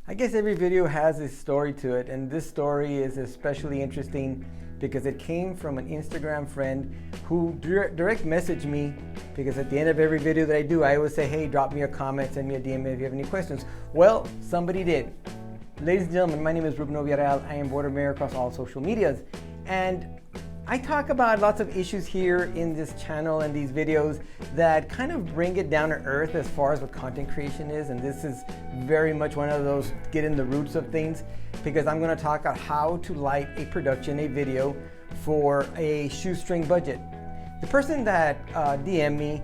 I guess every video has a story to it, and this story is especially interesting because it came from an Instagram friend who direct messaged me, because at the end of every video that I do, I always say, hey, drop me a comment, send me a DM if you have any questions. Well, somebody did. Ladies and gentlemen, my name is Ruben Villarreal. I am Border Mayor across all social medias, and I talk about lots of issues here in this channel and these videos that kind of bring it down to earth as far as what content creation is, and this is very much one of those get in the roots of things, because I'm going to talk about how to light a production, a video for a shoestring budget. The person that DM'd me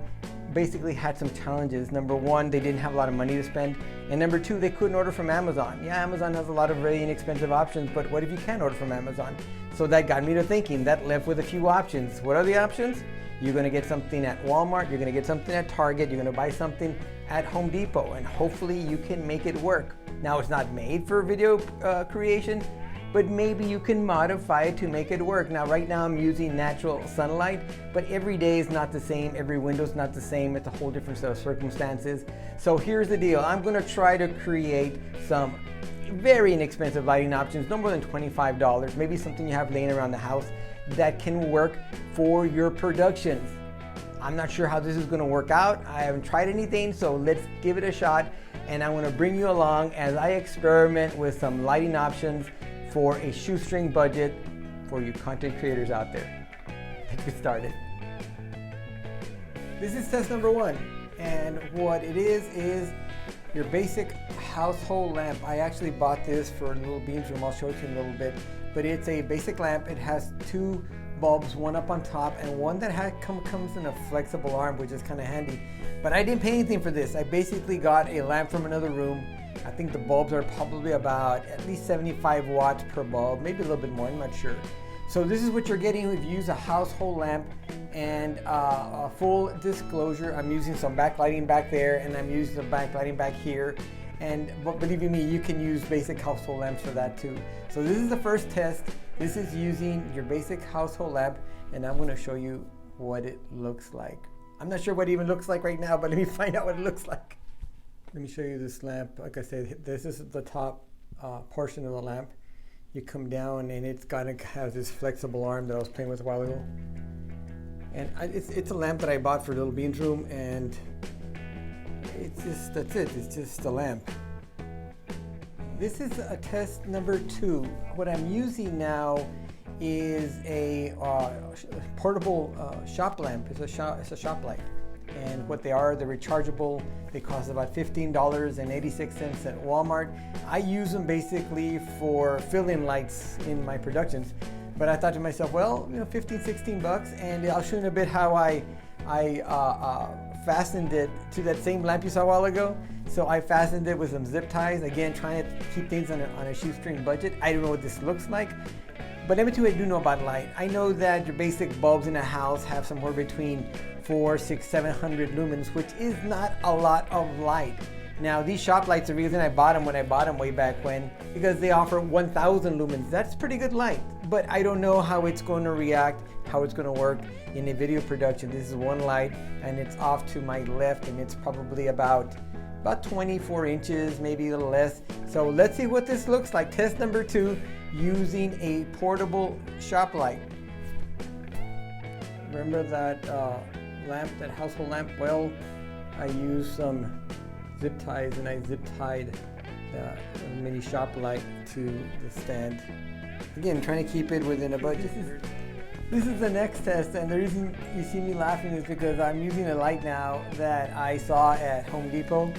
basically had some challenges. Number one, they didn't have a lot of money to spend, and number two, they couldn't order from Amazon. Yeah, Amazon has a lot of very inexpensive options, but what if you can't order from Amazon? So that got me to thinking. That left with a few options. What are the options? You're going to get something at Walmart, you're going to get something at Target, you're going to buy something at Home Depot, and hopefully you can make it work. Now, it's not made for video creation, but maybe you can modify it to make it work. Now, right now I'm using natural sunlight, but every day is not the same, every window is not the same, it's a whole different set of circumstances. So here's the deal. I'm going to try to create some very inexpensive lighting options, no more than $25, maybe something you have laying around the house that can work for your productions. I'm not sure how this is going to work out. I haven't tried anything, so let's give it a shot, and I'm going to bring you along as I experiment with some lighting options for a shoestring budget for you content creators out there. Let's get started. This is test number one, and what it is your basic household lamp. I actually bought this for a little beans room. I'll show it to you in a little bit, but it's a basic lamp. It has two bulbs, one up on top and one that comes in a flexible arm, which is kind of handy. But I didn't pay anything for this. I basically got a lamp from another room. I think the bulbs are probably about at least 75 watts per bulb, maybe a little bit more, I'm not sure. So this is what you're getting if you use a household lamp. And a full disclosure, I'm using some backlighting back there, and I'm using some backlighting back here. But believe me, you can use basic household lamps for that too. So this is the first test. This is using your basic household lamp, and I'm going to show you what it looks like. I'm not sure what it even looks like right now, but let me find out what it looks like. Let me show you this lamp. Like I said, this is the top portion of the lamp. You come down, and it's has this flexible arm that I was playing with a while ago. And it's a lamp that I bought for Little Beans Room, and that's it. It's just a lamp. This is a test number two. What I'm using now is a portable shop lamp. It's a shop light. And what they are, they're rechargeable. They cost about $15.86 at Walmart. I use them basically for fill-in lights in my productions. But I thought to myself, well, 15, 16 bucks, and I'll show you in a bit how I fastened it to that same lamp you saw a while ago. So I fastened it with some zip ties, again, trying to keep things on a shoestring budget. I don't know what this looks like, but let me tell you, I do know about light. I know that your basic bulbs in a house have somewhere between 400, 600, 700 lumens, which is not a lot of light. Now, these shop lights, the reason I bought them when I bought them way back when, because they offer 1,000 lumens. That's pretty good light, but I don't know how it's going to react, how it's going to work in a video production. This is one light, and it's off to my left, and it's probably about 24 inches, maybe a little less. So let's see what this looks like. Test number two, using a portable shop light. Remember that lamp, that household lamp? Well, I used some zip ties, and I zip tied the mini shop light to the stand. Again, trying to keep it within a budget. This is the next test, and the reason you see me laughing is because I'm using a light now that I saw at Home Depot,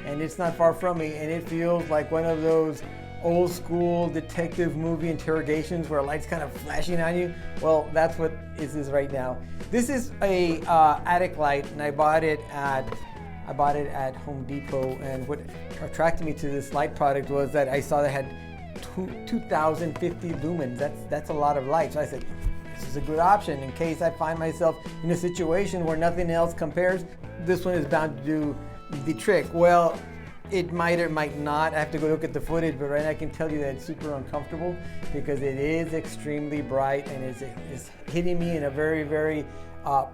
and it's not far from me, and it feels like one of those old school detective movie interrogations where a light's kind of flashing on you. Well, that's what this is right now. This is a attic light, and I bought it at Home Depot, and what attracted me to this light product was that I saw they had 2,050 lumens. That's a lot of light. So I said, this is a good option in case I find myself in a situation where nothing else compares. This one is bound to do the trick. Well, it might or might not. I have to go look at the footage, but right now I can tell you that it's super uncomfortable because it is extremely bright, and it's hitting me in a very, very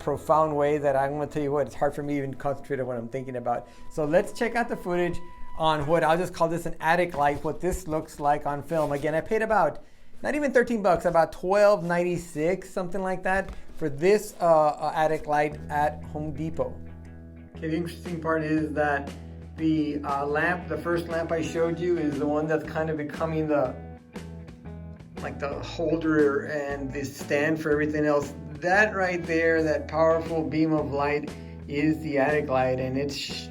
profound way that I'm going to tell you what, it's hard for me to even concentrate on what I'm thinking about. So let's check out the footage on what I'll just call this an attic light, what this looks like on film. Again, I paid about, not even 13 bucks, about $12.96, something like that, for this attic light at Home Depot. Okay, the interesting part is that the lamp, the first lamp I showed you, is the one that's kind of becoming the holder and the stand for everything else. That right there, that powerful beam of light, is the attic light, and it's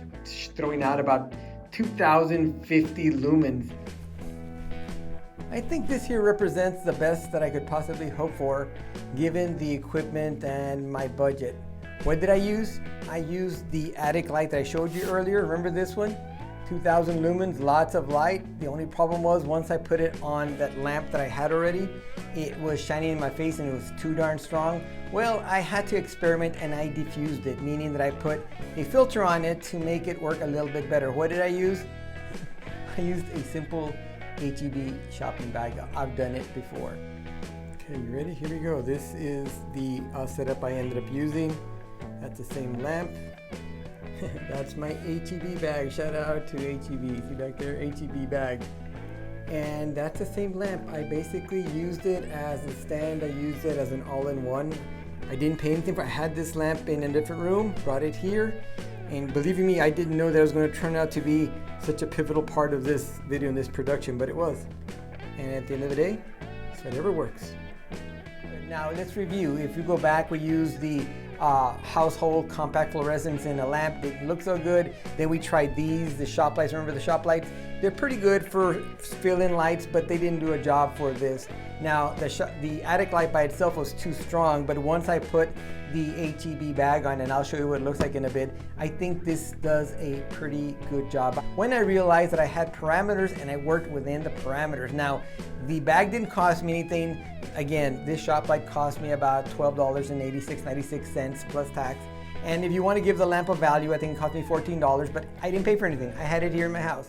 throwing out about 2050 lumens. I think this here represents the best that I could possibly hope for given the equipment and my budget. What did I use? I used the attic light that I showed you earlier. Remember this one? 2000 lumens, lots of light. The only problem was once I put it on that lamp that I had already, it was shining in my face and it was too darn strong. Well, I had to experiment and I diffused it, meaning that I put a filter on it to make it work a little bit better. What did I use? I used a simple H-E-B shopping bag. I've done it before. Okay, you ready? Here we go. This is the setup I ended up using. That's the same lamp. That's my H-E-B bag. Shout out to H-E-B. See back there? H-E-B bag. And that's the same lamp. I basically used it as a stand. I used it as an all-in-one. I didn't pay anything for it. I had this lamp in a different room, brought it here. And believe me, I didn't know that it was going to turn out to be such a pivotal part of this video and this production, but it was. And at the end of the day, it's whatever works. Now let's review. If you go back, we used the household compact fluorescents in a lamp. It looked so good. Then we tried these, the shop lights. Remember the shop lights? They're pretty good for fill-in lights, but they didn't do a job for this. Now the attic light by itself was too strong, but once I put the H-E-B bag on, and I'll show you what it looks like in a bit, I think this does a pretty good job. When I realized that I had parameters and I worked within the parameters. Now, the bag didn't cost me anything. Again, this shop light cost me about $12.96 plus tax. And if you want to give the lamp a value, I think it cost me $14, but I didn't pay for anything. I had it here in my house.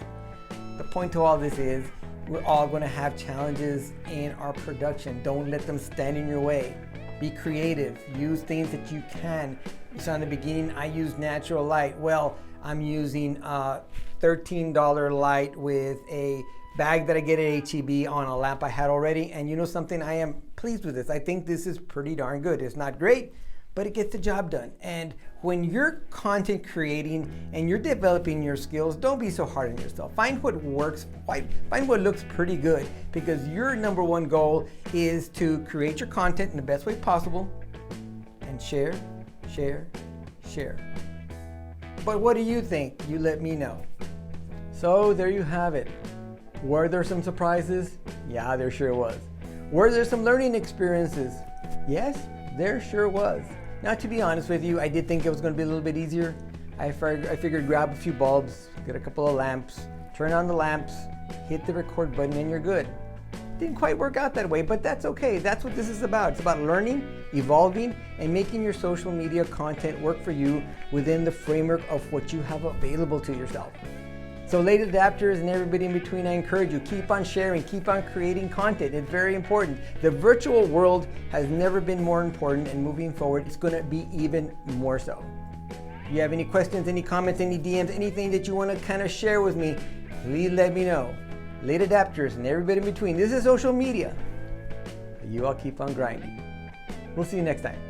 The point to all this is we're all going to have challenges in our production. Don't let them stand in your way. Be creative. Use things that you can. So in the beginning, I used natural light. Well, I'm using a $13 light with a bag that I get at H-E-B on a lamp I had already. And you know something? I am pleased with this. I think this is pretty darn good. It's not great, but it gets the job done. And when you're content creating and you're developing your skills, don't be so hard on yourself. Find what works, find what looks pretty good, because your number one goal is to create your content in the best way possible and share, share, share. But what do you think? You let me know. So there you have it. Were there some surprises? Yeah, there sure was. Were there some learning experiences? Yes, there sure was. Now, to be honest with you, I did think it was going to be a little bit easier. I figured grab a few bulbs, get a couple of lamps, turn on the lamps, hit the record button, and you're good. Didn't quite work out that way, but that's okay. That's what this is about. It's about learning, evolving, and making your social media content work for you within the framework of what you have available to yourself. So late adapters and everybody in between, I encourage you, keep on sharing, keep on creating content. It's very important. The virtual world has never been more important, and moving forward, it's going to be even more so. If you have any questions, any comments, any DMs, anything that you want to kind of share with me, please let me know. Late adapters and everybody in between. This is social media. You all keep on grinding. We'll see you next time.